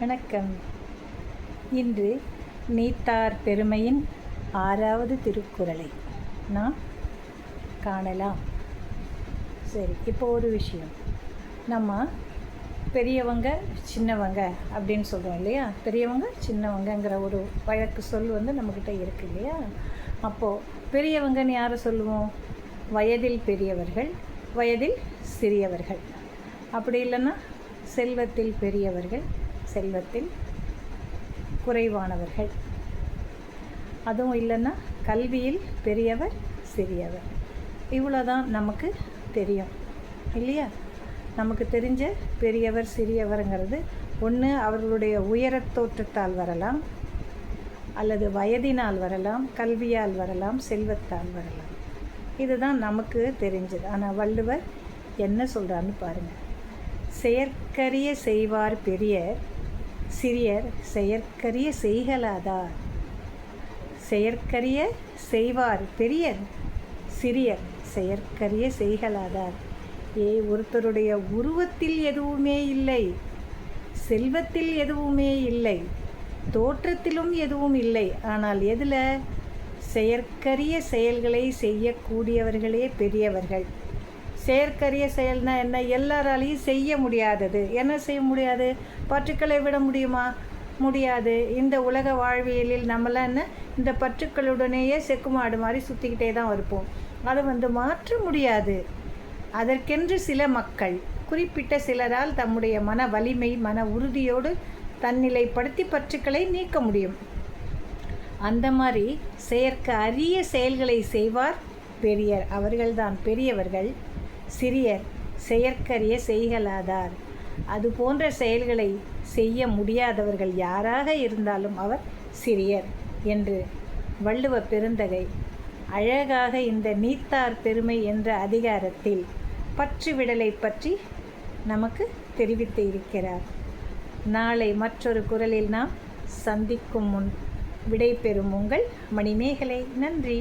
வணக்கம். இன்று நீத்தார் பெருமையின் 6வது திருக்குறளை நாம் காணலாம். சரி, இப்போ ஒரு விஷயம். நம்ம பெரியவங்க சின்னவங்க அப்படின்னு சொல்கிறோம் இல்லையா? பெரியவங்க சின்னவங்கங்கிற ஒரு வழக்கு சொல் நம்மக்கிட்ட இருக்கு இல்லையா? அப்போது பெரியவங்கன்னு யாரை சொல்லுவோம்? வயதில் பெரியவர்கள், வயதில் சிறியவர்கள். அப்படி இல்லைன்னா செல்வத்தில் பெரியவர்கள், செல்வத்தில் குறைவானவர்கள். அதுவும் இல்லைன்னா கல்வியில் பெரியவர், சிறியவர். இவ்வளோதான் நமக்கு தெரியும் இல்லையா? நமக்கு தெரிஞ்ச பெரியவர் சிறியவருங்கிறது ஒன்று அவர்களுடைய உயரத் தோற்றத்தால் வரலாம், அல்லது வயதினால் வரலாம், கல்வியால் வரலாம், செல்வத்தால் வரலாம். இதுதான் நமக்கு தெரிஞ்சது. ஆனால் வள்ளுவர் என்ன சொல்கிறான்னு பாருங்கள். செயற்கரிய செய்வார் பெரியர், சிறியர் செயற்கரிய செய்கலாதார். செயற்கரிய செய்வார் பெரியர், சிறியர் செயற்கரிய செய்கலாதார். ஒருத்தருடைய உருவத்தில் எதுவுமே இல்லை, செல்வத்தில் எதுவுமே இல்லை, தோற்றத்திலும் எதுவும் இல்லை. ஆனால் எதில்? செயற்கரிய செயல்களை செய்யக்கூடியவர்களே பெரியவர்கள். செயற்கரிய செயல்னா என்ன? எல்லாராலையும் செய்ய முடியாதது. என்ன செய்ய முடியாது? பற்றுக்களை விட முடியுமா? முடியாது. இந்த உலக வாழ்வியலில் நம்மளாம் என்ன, இந்த பற்றுக்களுடனேயே செக்குமாடு மாதிரி சுற்றிக்கிட்டே தான் இருப்போம். அதை மாற்ற முடியாது. அதற்கென்று சில மக்கள், குறிப்பிட்ட சிலரால் தம்முடைய மன வலிமை, மன உறுதியோடு தன்னிலைப்படுத்தி பற்றுக்களை நீக்க முடியும். அந்த மாதிரி செயற்க அரிய செயல்களை செய்வார் பெரியர், அவர்கள்தான் பெரியவர்கள். சிறியர் செயற்கரிய செய்கலாதார். அது போன்ற செயல்களை செய்ய முடியாதவர்கள் யாராக இருந்தாலும் அவர் சிறியர் என்று வள்ளுவ பெருந்தகை அழகாக இந்த நீத்தார் பெருமை என்ற அதிகாரத்தில் பற்றுவிடலை பற்றி நமக்கு தெரிவித்து இருக்கிறார். நாளை மற்றொரு குறளில் நாம் சந்திக்கும் முன் விடை பெறும் உங்கள் மணிமேகலை. நன்றி.